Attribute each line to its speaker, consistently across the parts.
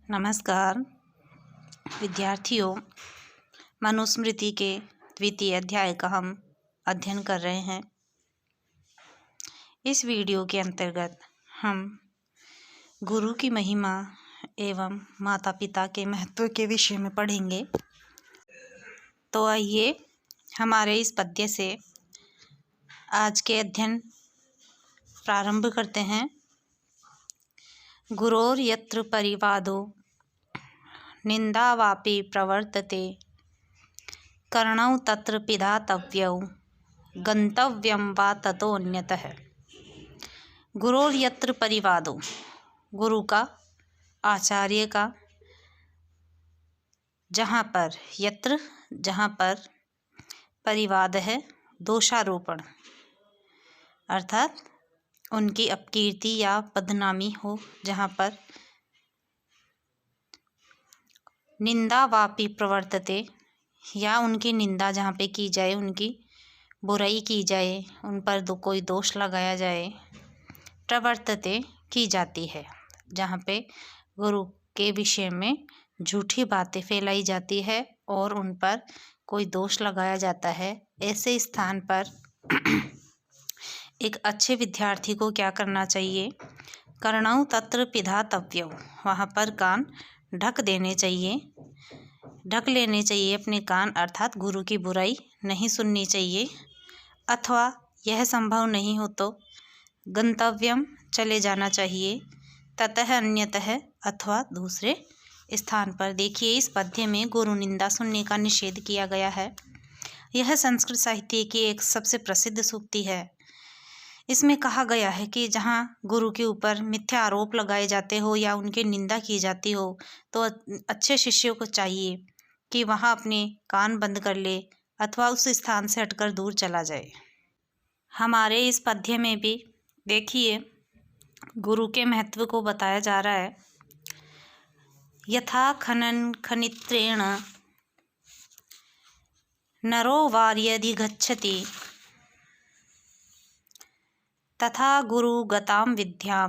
Speaker 1: नमस्कार विद्यार्थियों, मनुस्मृति के द्वितीय अध्याय का हम अध्ययन कर रहे हैं। इस वीडियो के अंतर्गत हम गुरु की महिमा एवं माता पिता के महत्व के विषय में पढ़ेंगे। तो आइए हमारे इस पद्य से आज के अध्ययन प्रारंभ करते हैं। गुरोर यत्र परिवादो निंदावापि प्रवर्तते कर्णौ तत्र पिधातव्यौ गंतव्यं वा ततोऽन्यतः। गुरोर यत्र परिवादो, गुरु का, आचार्य का, जहाँ पर, यत्र जहाँ पर, परिवाद है दोषारोपण, अर्थात उनकी अपकीर्ति या बदनामी हो, जहाँ पर निंदा वापि प्रवर्तते, या उनकी निंदा जहाँ पे की जाए, उनकी बुराई की जाए, उन पर कोई दोष लगाया जाए। प्रवर्तते की जाती है, जहाँ पे गुरु के विषय में झूठी बातें फैलाई जाती है और उन पर कोई दोष लगाया जाता है। ऐसे स्थान पर एक अच्छे विद्यार्थी को क्या करना चाहिए? कर्णौ तत्र पिधातव्यौ, वहाँ पर कान ढक देने चाहिए, ढक लेने चाहिए अपने कान, अर्थात गुरु की बुराई नहीं सुननी चाहिए। अथवा यह संभव नहीं हो तो गंतव्यम, चले जाना चाहिए, ततः अन्यतः, अथवा दूसरे स्थान पर। देखिए, इस पद्य में गुरु निंदा सुनने का निषेध किया गया है। यह संस्कृत साहित्य की एक सबसे प्रसिद्ध सूक्ति है। इसमें कहा गया है कि जहाँ गुरु के ऊपर मिथ्या आरोप लगाए जाते हो या उनकी निंदा की जाती हो, तो अच्छे शिष्यों को चाहिए कि वहाँ अपने कान बंद कर ले अथवा उस स्थान से हटकर दूर चला जाए। हमारे इस पद्य में भी देखिए गुरु के महत्व को बताया जा रहा है। यथा खनन खनित्रेण नरो वार्यधिगच्छति तथा गुरु गतां विद्यां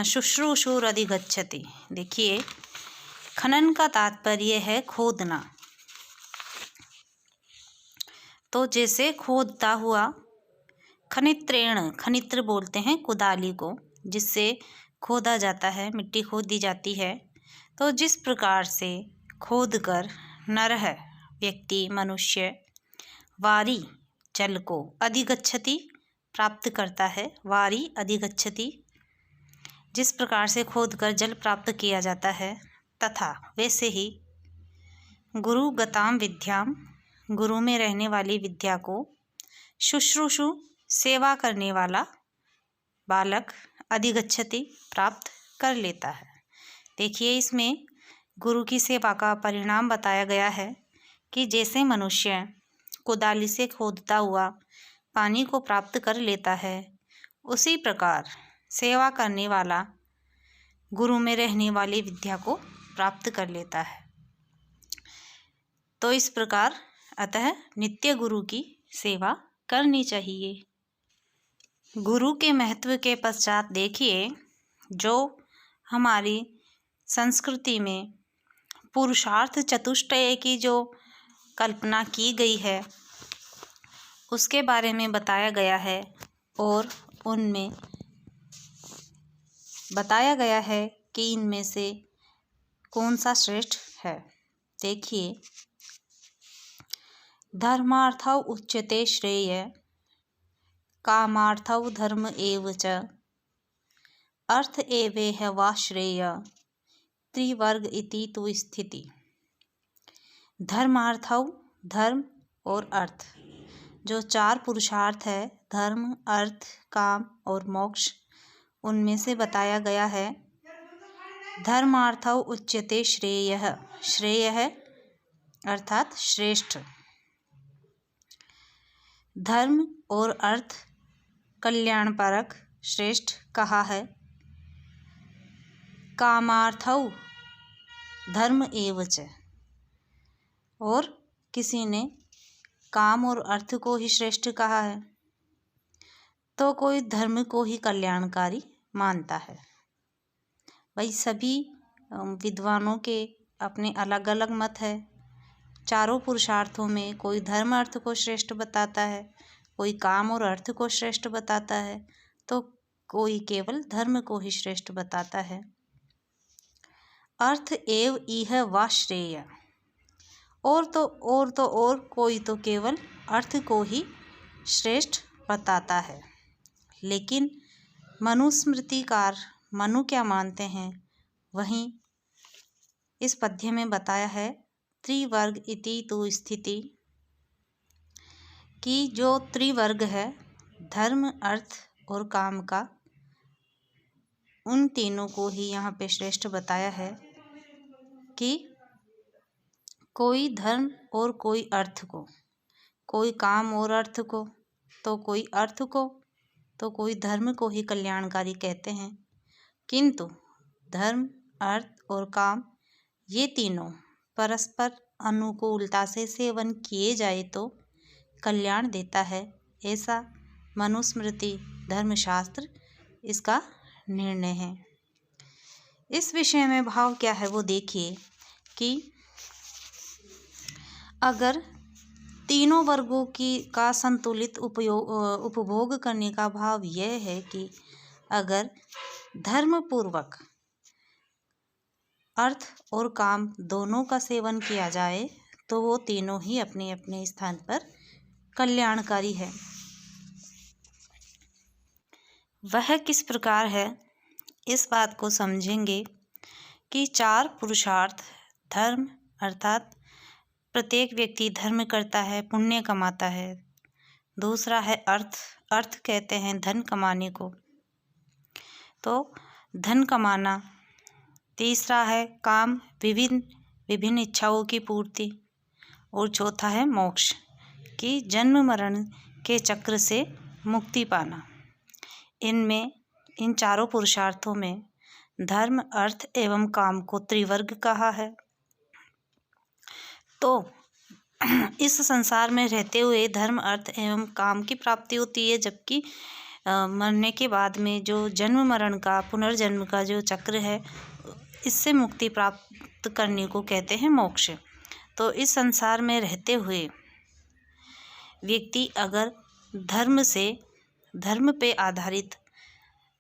Speaker 1: शुश्रूषुरधिगच्छति। देखिए, खनन का तात्पर्य है खोदना। तो जैसे खोदता हुआ, खनित्रेण, खनित्र बोलते हैं कुदाली को, जिससे खोदा जाता है, मिट्टी खोदी जाती है। तो जिस प्रकार से खोद कर नरह, व्यक्ति, मनुष्य, वारी, जल को, अधिगच्छति, प्राप्त करता है, वारी अधिगच्छति, जिस प्रकार से खोद कर जल प्राप्त किया जाता है, तथा वैसे ही गुरु गताम विद्याम, गुरु में रहने वाली विद्या को, शुश्रूषु, सेवा करने वाला बालक, अधिगच्छति, प्राप्त कर लेता है। देखिए, इसमें गुरु की सेवा का परिणाम बताया गया है कि जैसे मनुष्य कुदाली से खोदता हुआ पानी को प्राप्त कर लेता है, उसी प्रकार सेवा करने वाला गुरु में रहने वाली विद्या को प्राप्त कर लेता है। तो इस प्रकार अतः नित्य गुरु की सेवा करनी चाहिए। गुरु के महत्व के पश्चात देखिए, जो हमारी संस्कृति में पुरुषार्थ चतुष्टय की जो कल्पना की गई है, उसके बारे में बताया गया है और उनमें बताया गया है कि इनमें से कौन सा श्रेष्ठ है। देखिए, धर्मार्थौ उच्यते श्रेय कामार्थौ धर्म एव च अर्थ एवेह वा श्रेय त्रिवर्ग इति तु स्थिति। धर्मार्थौ, धर्म और अर्थ, जो चार पुरुषार्थ है, धर्म, अर्थ, काम और मोक्ष, उनमें से बताया गया है। धर्मार्थौ उच्यते श्रेयः, श्रेय है अर्थात श्रेष्ठ। धर्म और अर्थ कल्याणपरक, श्रेष्ठ कहा है। कामार्थौ धर्म एव च, और किसी ने काम और अर्थ को ही श्रेष्ठ कहा है, तो कोई धर्म को ही कल्याणकारी मानता है। वही सभी विद्वानों के अपने अलग अलग मत है। चारों पुरुषार्थों में कोई धर्म अर्थ को श्रेष्ठ बताता है, कोई काम और अर्थ को श्रेष्ठ बताता है, तो कोई केवल धर्म को ही श्रेष्ठ बताता है। अर्थ एव इह वा श्रेय, और कोई तो केवल अर्थ को ही श्रेष्ठ बताता है। लेकिन मनुस्मृतिकार मनु क्या मानते हैं, वहीं इस पद्य में बताया है त्रिवर्ग इति तु स्थिति, कि जो त्रिवर्ग है धर्म अर्थ और काम का, उन तीनों को ही यहाँ पे श्रेष्ठ बताया है कि कोई धर्म और कोई अर्थ को, कोई काम और अर्थ को, तो कोई अर्थ को, तो कोई धर्म को ही कल्याणकारी कहते हैं। किंतु धर्म अर्थ और काम ये तीनों परस्पर अनुकूलता से सेवन किए जाए तो कल्याण देता है, ऐसा मनुस्मृति धर्मशास्त्र इसका निर्णय है। इस विषय में भाव क्या है वो देखिए कि अगर तीनों वर्गों का संतुलित उपभोग करने का भाव यह है कि अगर धर्मपूर्वक अर्थ और काम दोनों का सेवन किया जाए तो वो तीनों ही अपने अपने स्थान पर कल्याणकारी है। वह किस प्रकार है, इस बात को समझेंगे कि चार पुरुषार्थ धर्म अर्थात प्रत्येक व्यक्ति धर्म करता है, पुण्य कमाता है। दूसरा है अर्थ, अर्थ कहते हैं धन कमाने को, तो धन कमाना। तीसरा है काम, विभिन्न इच्छाओं की पूर्ति। और चौथा है मोक्ष, कि जन्म मरण के चक्र से मुक्ति पाना। इन चारों पुरुषार्थों में धर्म अर्थ एवं काम को त्रिवर्ग कहा है। तो इस संसार में रहते हुए धर्म अर्थ एवं काम की प्राप्ति होती है, जबकि मरने के बाद में जो जन्म मरण का पुनर्जन्म का जो चक्र है, इससे मुक्ति प्राप्त करने को कहते हैं मोक्ष। तो इस संसार में रहते हुए व्यक्ति अगर धर्म पे आधारित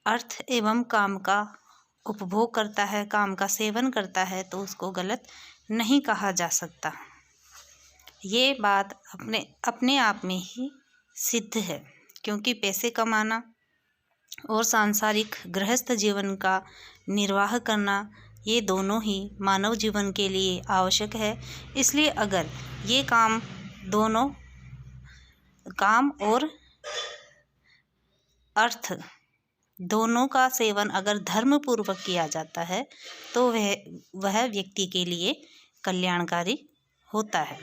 Speaker 1: अर्थ एवं काम का उपभोग करता है, काम का सेवन करता है, तो उसको गलत नहीं कहा जा सकता। ये बात अपने आप में ही सिद्ध है, क्योंकि पैसे कमाना और सांसारिक गृहस्थ जीवन का निर्वाह करना ये दोनों ही मानव जीवन के लिए आवश्यक है। इसलिए अगर ये दोनों काम और अर्थ दोनों का सेवन अगर धर्म पूर्वक किया जाता है तो वह व्यक्ति के लिए कल्याणकारी होता है।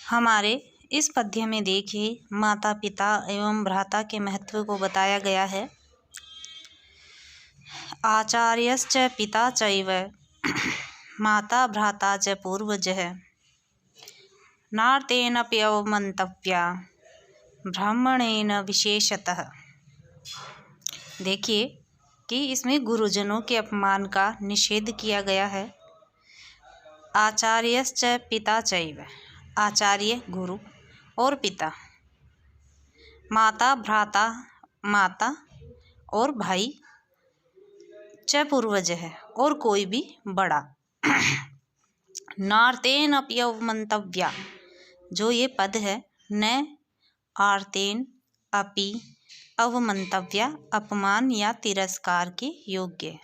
Speaker 1: हमारे इस पद्य में देखिए माता पिता एवं भ्राता के महत्व को बताया गया है। आचार्यश्च पिता चैव माता भ्राता च पूर्वजः नार्तेनपि अवमन्तव्या ब्राह्मणेन विशेषतः। देखिए कि इसमें गुरुजनों के अपमान का निषेध किया गया है। आचार्यश्च पिता चैव, आचार्य गुरु और पिता, माता भ्राता माता और भाई, च पूर्वज है और कोई भी बड़ा। नार्तेन अपि अवमन्तव्या, जो ये पद है न आर्तेन अपि अवमन्तव्या, अपमान या तिरस्कार के योग्य।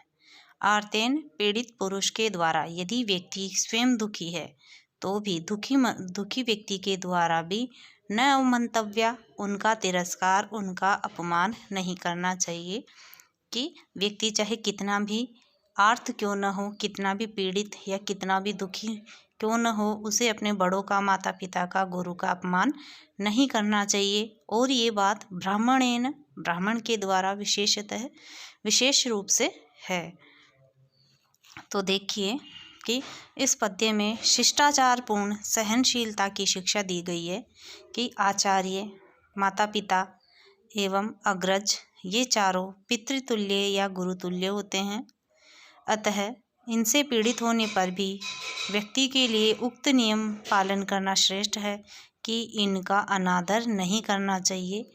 Speaker 1: आर्तेन पीड़ित पुरुष के द्वारा यदि व्यक्ति स्वयं दुखी है तो भी दुखी व्यक्ति के द्वारा भी न अवमन्तव्या, उनका तिरस्कार उनका अपमान नहीं करना चाहिए। कि व्यक्ति चाहे कितना भी आर्त क्यों न हो, कितना भी पीड़ित या कितना भी दुखी क्यों न हो, उसे अपने बड़ों का, माता पिता का, गुरु का अपमान नहीं करना चाहिए। और ये बात ब्राह्मण के द्वारा विशेष रूप से है। तो देखिए कि इस पद्य में शिष्टाचार पूर्ण सहनशीलता की शिक्षा दी गई है कि आचार्य, माता पिता एवं अग्रज ये चारों पितृतुल्य या गुरुतुल्य होते हैं। अतः इनसे पीड़ित होने पर भी व्यक्ति के लिए उक्त नियम पालन करना श्रेष्ठ है कि इनका अनादर नहीं करना चाहिए।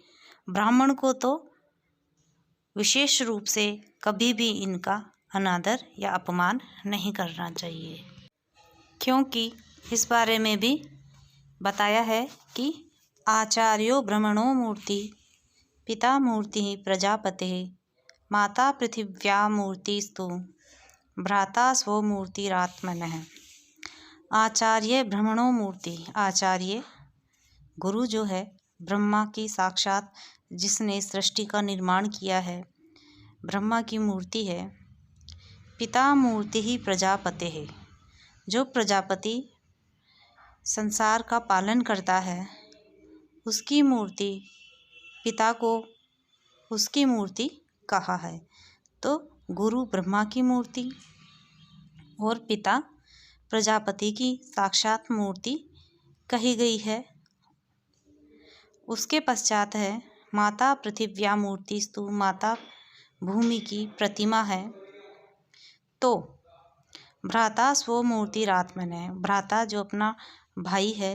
Speaker 1: ब्राह्मण को तो विशेष रूप से कभी भी इनका अनादर या अपमान नहीं करना चाहिए, क्योंकि इस बारे में भी बताया है कि आचार्यो ब्रह्मणो मूर्ति पिता मूर्ति प्रजापते माता पृथिव्या मूर्तिस्तु भ्राता स्वमूर्तिरात्मनः। आचार्य ब्रह्मणो मूर्ति, आचार्य गुरु जो है ब्रह्मा की साक्षात, जिसने सृष्टि का निर्माण किया है, ब्रह्मा की मूर्ति है। पिता मूर्ति ही प्रजापति है, जो प्रजापति संसार का पालन करता है, उसकी मूर्ति, पिता को उसकी मूर्ति कहा है। तो गुरु ब्रह्मा की मूर्ति और पिता प्रजापति की साक्षात मूर्ति कही गई है। उसके पश्चात है माता पृथिव्या मूर्तिस्तु, माता भूमि की प्रतिमा है। तो भ्राता स्वमूर्तिरात्मनः, भ्राता जो अपना भाई है,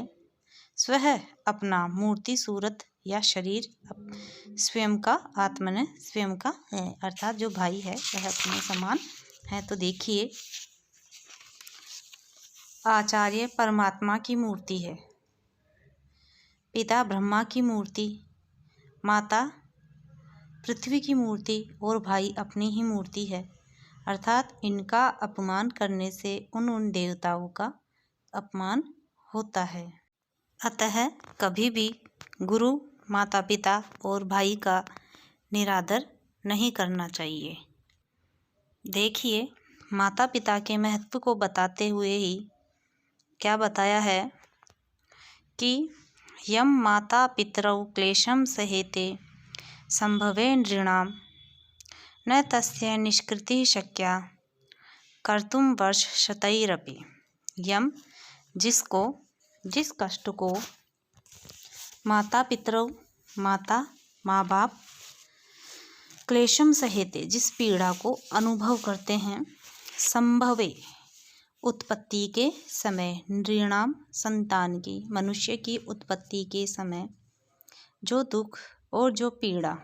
Speaker 1: स्वह अपना मूर्ति सूरत या शरीर स्वयं का, आत्मन स्वयं का है, अर्थात जो भाई है वह अपने समान है। तो देखिए, आचार्य परमात्मा की मूर्ति है, पिता ब्रह्मा की मूर्ति, माता पृथ्वी की मूर्ति और भाई अपनी ही मूर्ति है। अर्थात इनका अपमान करने से उन देवताओं का अपमान होता है। अतः कभी भी गुरु, माता पिता और भाई का निरादर नहीं करना चाहिए। देखिए, माता पिता के महत्व को बताते हुए ही क्या बताया है कि यम माता पितरौ क्लेशम सहेते संभवे नृणाम न तस्य निष्कृतिः शक्या कर्तुम वर्ष शतैरपि। यम जिसको, जिस कष्ट को माता पितरौ, माता माँ बाप, क्लेशम सहेते जिस पीड़ा को अनुभव करते हैं, संभवे उत्पत्ति के समय, नृणाम संतान की, मनुष्य की उत्पत्ति के समय जो दुख और जो पीड़ा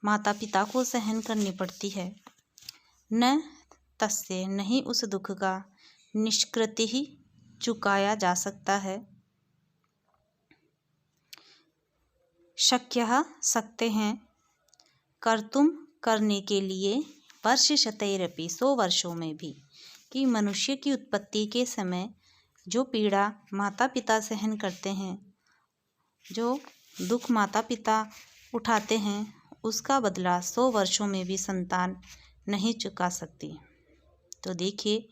Speaker 1: माता पिता को सहन करनी पड़ती है, न तस्य नहीं उस दुख का निष्कृति ही चुकाया जा सकता है, शक्यः सकते हैं, कर्तुम करने के लिए, वर्ष शतैरपि 100 वर्षों में भी, कि मनुष्य की उत्पत्ति के समय जो पीड़ा माता पिता सहन करते हैं, जो दुख माता पिता उठाते हैं, उसका बदला 100 वर्षों में भी संतान नहीं चुका सकती। तो देखिए,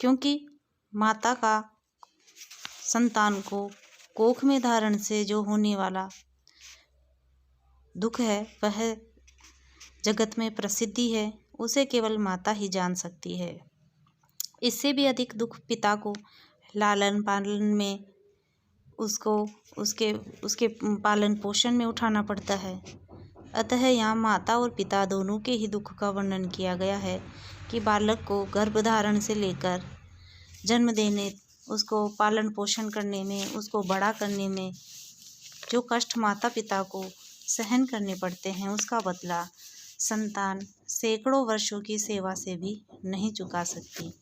Speaker 1: क्योंकि माता का संतान को कोख में धारण से जो होने वाला दुख है वह जगत में प्रसिद्धि है, उसे केवल माता ही जान सकती है। इससे भी अधिक दुख पिता को लालन पालन में, उसको उसके पालन पोषण में उठाना पड़ता है। अतः यहाँ माता और पिता दोनों के ही दुख का वर्णन किया गया है कि बालक को गर्भधारण से लेकर जन्म देने, उसको पालन पोषण करने में, उसको बड़ा करने में जो कष्ट माता पिता को सहन करने पड़ते हैं, उसका बदला संतान सैकड़ों वर्षों की सेवा से भी नहीं चुका सकती।